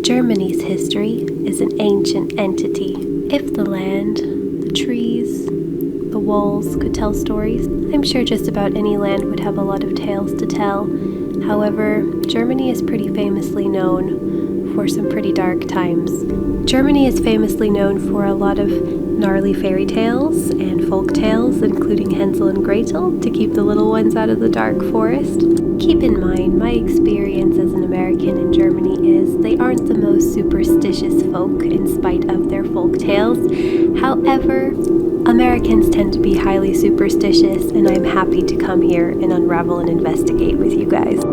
Germany's history is an ancient entity. If the land, the trees, the walls could tell stories, I'm sure just about any land would have a lot of tales to tell. However, Germany is pretty famously known for some pretty dark times. Germany is famously known for a lot of gnarly fairy tales and folk tales, including Hansel and Gretel, to keep the little ones out of the dark forest. Keep in mind, my experience as an American in Germany is they aren't the most superstitious folk in spite of their folk tales. However, Americans tend to be highly superstitious, and I'm happy to come here and unravel and investigate with you guys.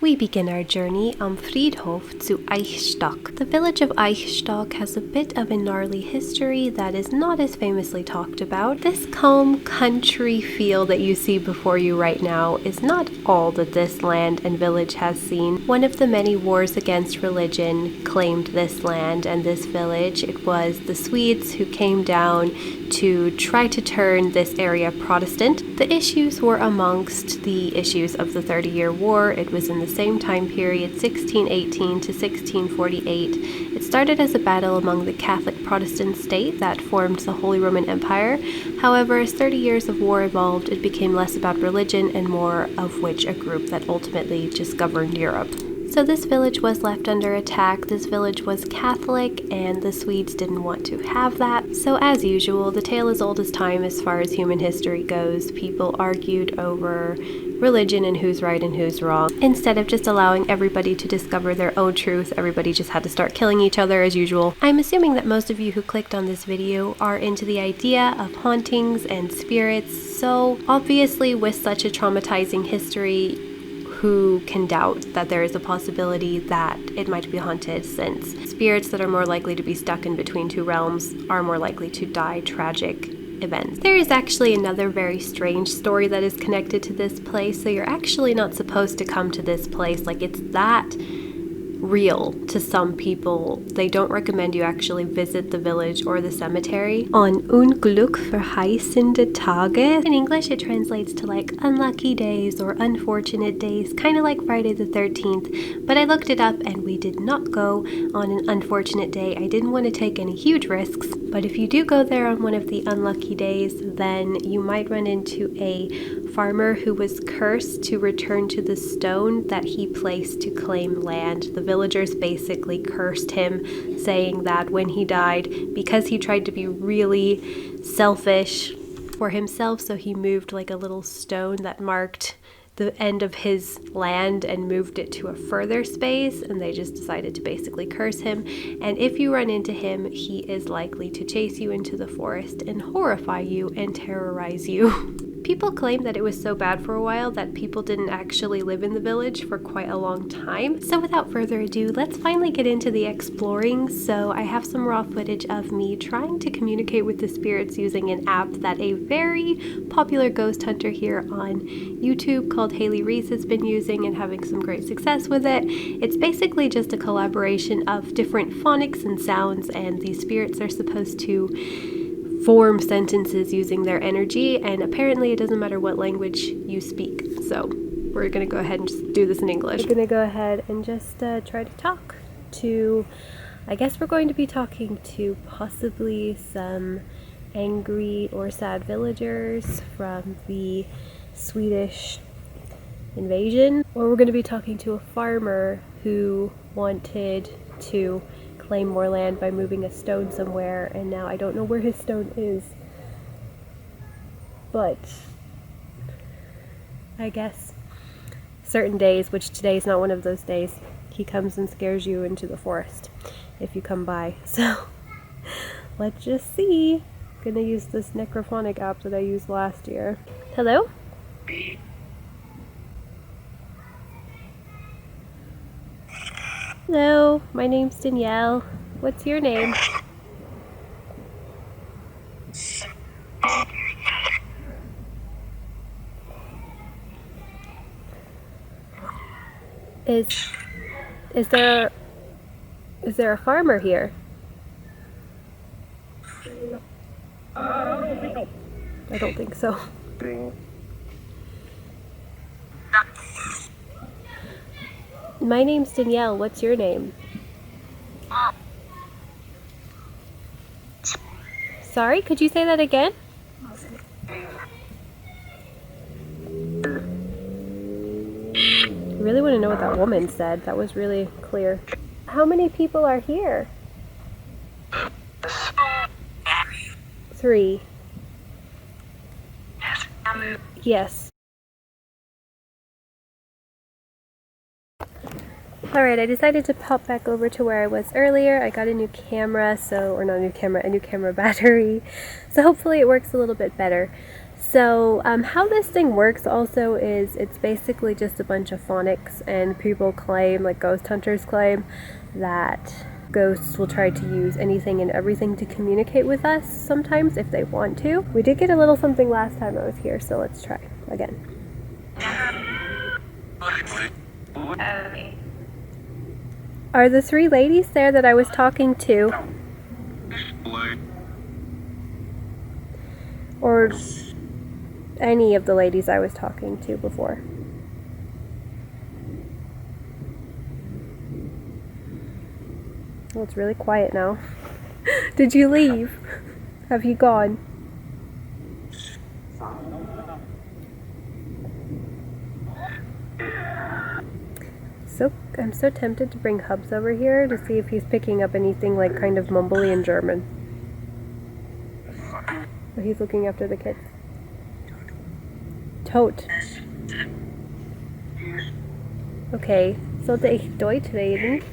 We begin our journey am Friedhof zu Eichstack. The village of Eichstack has a bit of a gnarly history that is not as famously talked about. This calm country feel that you see before you right now is not all that this land and village has seen. One of the many wars against religion claimed this land and this village. It was the Swedes who came down to try to turn this area Protestant. The issues were amongst the issues of the 30-Year War. It was in the same time period, 1618 to 1648. It started as a battle among the Catholic Protestant state that formed the Holy Roman Empire. However, as 30 years of war evolved, it became less about religion and more of which a group that ultimately just governed Europe. So this village was left under attack. This village was Catholic, and the Swedes didn't want to have that. So as usual, the tale as old as time as far as human history goes. People argued over religion and who's right and who's wrong. Instead of just allowing everybody to discover their own truth, everybody just had to start killing each other as usual. I'm assuming that most of you who clicked on this video are into the idea of hauntings and spirits. So obviously, with such a traumatizing history, who can doubt that there is a possibility that it might be haunted, since spirits that are more likely to be stuck in between two realms are more likely to die tragic events. There is actually another very strange story that is connected to this place. So you're actually not supposed to come to this place. Like, it's that real to some people. They don't recommend you actually visit the village or the cemetery on unglückverheißende Tage. In English, it translates to like unlucky days or unfortunate days, kind of like Friday the 13th. But I looked it up and we did not go on an unfortunate day. I didn't want to take any huge risks, but if you do go there on one of the unlucky days, then you might run into a farmer who was cursed to return to the stone that he placed to claim land. The villagers basically cursed him, saying that when he died, because he tried to be really selfish for himself, so he moved like a little stone that marked the end of his land and moved it to a further space, and they just decided to basically curse him. And if you run into him, he is likely to chase you into the forest and horrify you and terrorize you. People claim that it was so bad for a while that people didn't actually live in the village for quite a long time. So without further ado, let's finally get into the exploring. So I have some raw footage of me trying to communicate with the spirits using an app that a very popular ghost hunter here on YouTube called Haley Reese has been using and having some great success with it. It's basically just a collaboration of different phonics and sounds, and these spirits are supposed to form sentences using their energy, and apparently it doesn't matter what language you speak. So we're gonna go ahead and just do this in English. We're gonna go ahead and just try to talk to, I guess we're going to be talking to possibly some angry or sad villagers from the Swedish invasion, or we're going to be talking to a farmer who wanted to claim more land by moving a stone somewhere, and now I don't know where his stone is, but I guess certain days, which today is not one of those days, he comes and scares you into the forest if you come by. So let's just see. I'm gonna use this necrophonic app that I used last year. Hello? Hello, my name's Danielle. What's your name? Is there a farmer here? I don't think so. My name's Danielle. What's your name? Sorry, could you say that again? I really want to know what that woman said. That was really clear. How many people are here? 3. Yes. Alright, I decided to pop back over to where I was earlier. I got a new camera, or not a new camera battery. So hopefully it works a little bit better. So how this thing works also is it's basically just a bunch of phonics, and people claim, like ghost hunters claim, that ghosts will try to use anything and everything to communicate with us sometimes if they want to. We did get a little something last time I was here, so let's try again. Are the 3 ladies there that I was talking to? Or any of the ladies I was talking to before? Well, it's really quiet now. Did you leave? Have you gone? I'm so tempted to bring Hubs over here to see if he's picking up anything like kind of mumbly in German. But he's looking after the kids. Tot. Okay, sollte ich Deutsch reden?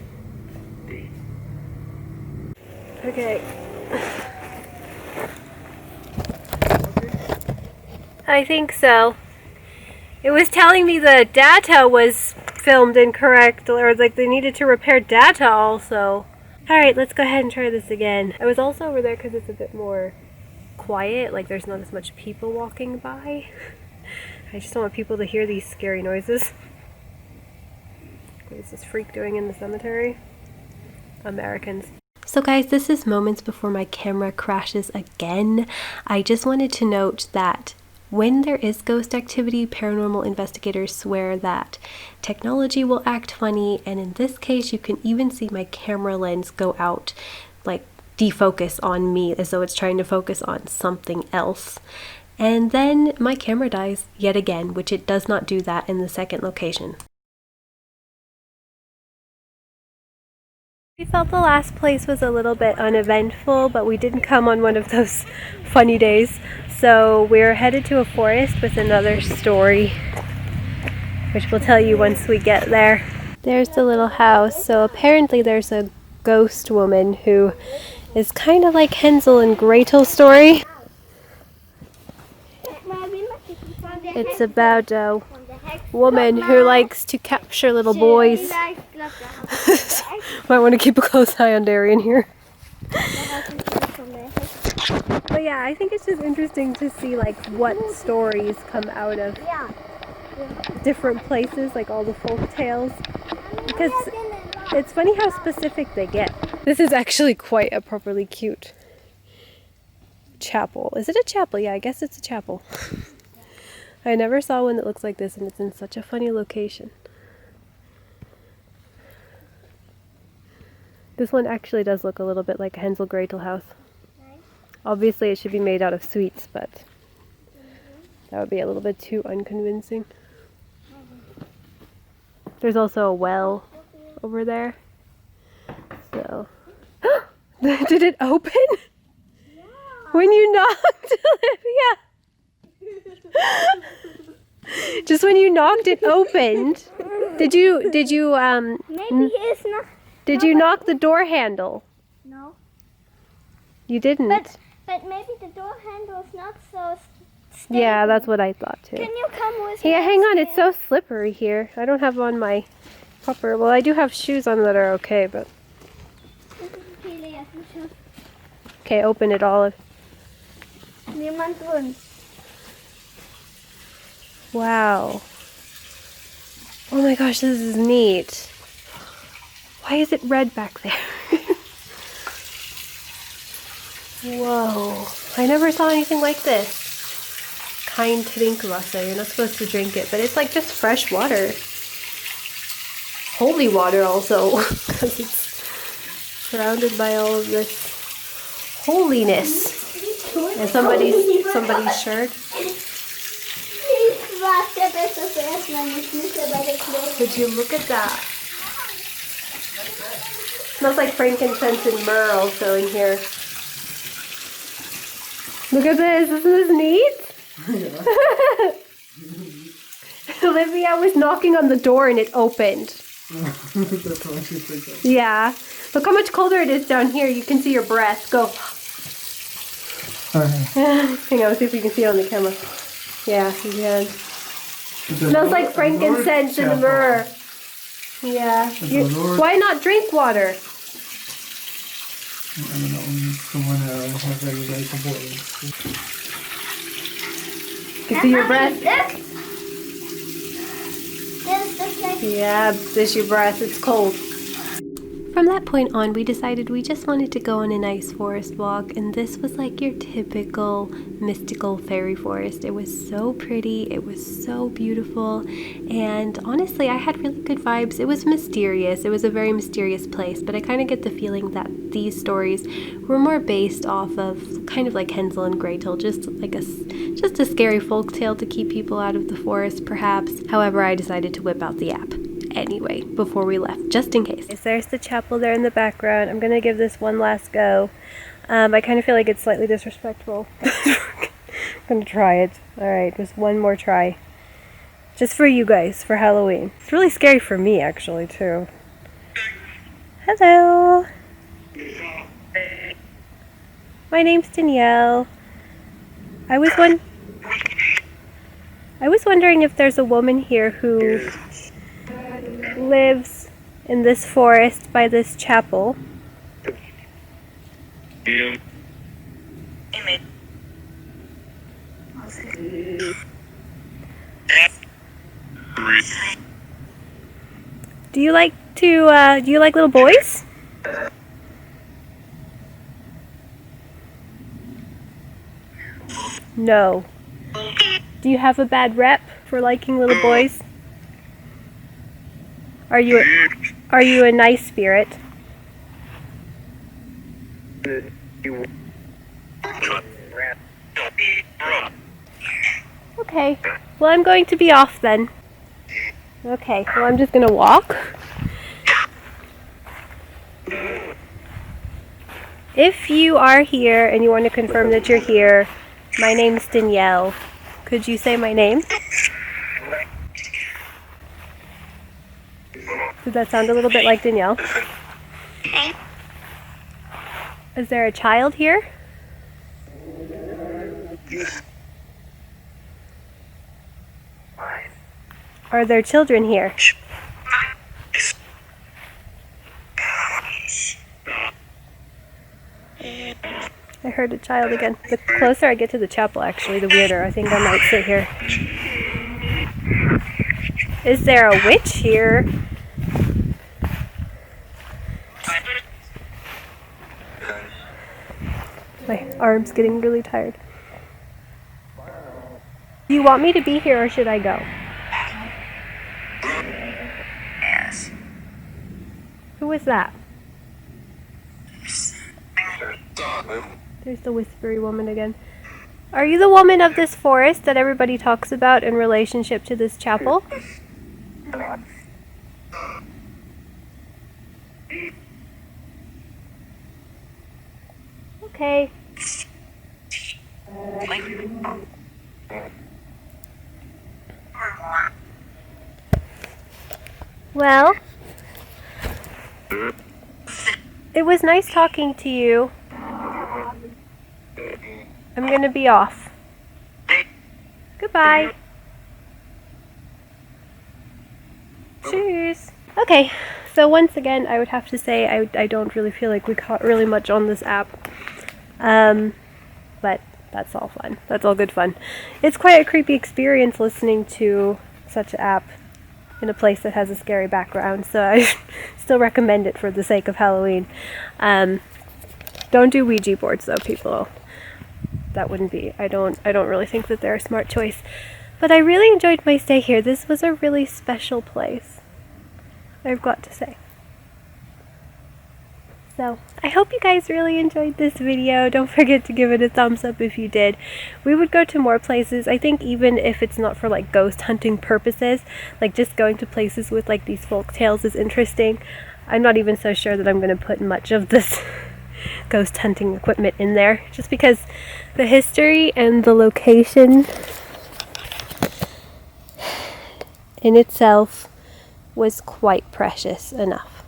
Okay. I think so. It was telling me the data was filmed incorrect, or like they needed to repair data also. Alright, let's go ahead and try this again. I was also over there because it's a bit more quiet, like there's not as much people walking by. I just don't want people to hear these scary noises. What is this freak doing in the cemetery? Americans. So guys, this is moments before my camera crashes again. I just wanted to note that when there is ghost activity, paranormal investigators swear that technology will act funny, and in this case you can even see my camera lens go out, like defocus on me as though it's trying to focus on something else. And then my camera dies yet again, which it does not do that in the second location. We felt the last place was a little bit uneventful, but we didn't come on one of those funny days. So we're headed to a forest with another story, which we'll tell you once we get there. There's the little house. So apparently there's a ghost woman who is kind of like Hansel and Gretel story. It's about a woman who likes to capture little boys. Might want to keep a close eye on Darian here. But yeah, I think it's just interesting to see like what stories come out of different places, like all the folk tales, because it's funny how specific they get. This is actually quite a properly cute chapel. Is it a chapel? Yeah, I guess it's a chapel. I never saw one that looks like this, and it's in such a funny location. This one actually does look a little bit like a Hansel Gretel house. Obviously it should be made out of sweets, but that would be a little bit too unconvincing. There's also a well over there. So, did it open? Yeah. When you knocked, Olivia? Just when you knocked, it opened. Did you Maybe it's not. Did you knock the door handle? No. You didn't. But maybe the door handle is not so stable. Yeah, that's what I thought too. Can you come with me? Yeah, hang on, it's so slippery here. I don't have on my proper, well, I do have shoes on that are okay, but. Okay, open it, Olive. Niemand drin. Wow. Oh my gosh, this is neat. Why is it red back there? Whoa, I never saw anything like this. Kein Trinkwasser, you're not supposed to drink it, but it's like just fresh water. Holy water also, because it's surrounded by all of this holiness. And somebody's shirt. Would you look at that? Smells like frankincense and myrrh also in here. Look at this, isn't this neat? Yeah. Olivia was knocking on the door and it opened. That's why she freaked out. Yeah. Look how much colder it is down here. You can see your breath. Go. Hang on, see if you can see it on the camera. Yeah, you can. Smells like frankincense and myrrh. Yeah. Why not drink water? I don't know. Someone has regular support. You can see your breath. Yeah, there's your breath. It's cold. From that point on, we decided we just wanted to go on a nice forest walk, and this was like your typical mystical fairy forest. It was so pretty, it was so beautiful, and honestly, I had really good vibes. It was mysterious. It was a very mysterious place, but I kind of get the feeling that these stories were more based off of kind of like Hansel and Gretel, just a scary folk tale to keep people out of the forest, perhaps. However, I decided to whip out the app anyway before we left, just in case. There's the chapel there in the background. I'm gonna give this one last go. I kind of feel like it's slightly disrespectful. I'm gonna try it. Alright, just one more try. Just for you guys, for Halloween. It's really scary for me, actually, too. Hello! My name's Danielle. I was wondering if there's a woman here who lives in this forest by this chapel. Do you like little boys? No. Do you have a bad rep for liking little boys? Are you a nice spirit? Okay. Well, I'm going to be off then. Okay. Well, I'm just gonna walk. If you are here and you want to confirm that you're here, my name's Danielle. Could you say my name? Did that sound a little bit like Danielle? Is there a child here? Are there children here? I heard a child again. The closer I get to the chapel, actually, the weirder. I think I might sit here. Is there a witch here? My arm's getting really tired. Do you want me to be here or should I go? Yes. Who was that? There's the whispery woman again. Are you the woman of this forest that everybody talks about in relationship to this chapel? Okay. Well, it was nice talking to you. I'm gonna be off. Goodbye. Cheers. Okay, so once again, I would have to say I don't really feel like we caught really much on this app. But that's all fun. That's all good fun. It's quite a creepy experience listening to such an app. in a place that has a scary background, so I still recommend it for the sake of Halloween. Don't do Ouija boards though, people. That wouldn't be, I don't really think that they're a smart choice. But I really enjoyed my stay here. This was a really special place, I've got to say. So, I hope you guys really enjoyed this video. Don't forget to give it a thumbs up if you did. We would go to more places. I think even if it's not for like ghost hunting purposes, like just going to places with like these folk tales is interesting. I'm not even so sure that I'm going to put much of this ghost hunting equipment in there, just because the history and the location in itself was quite precious enough.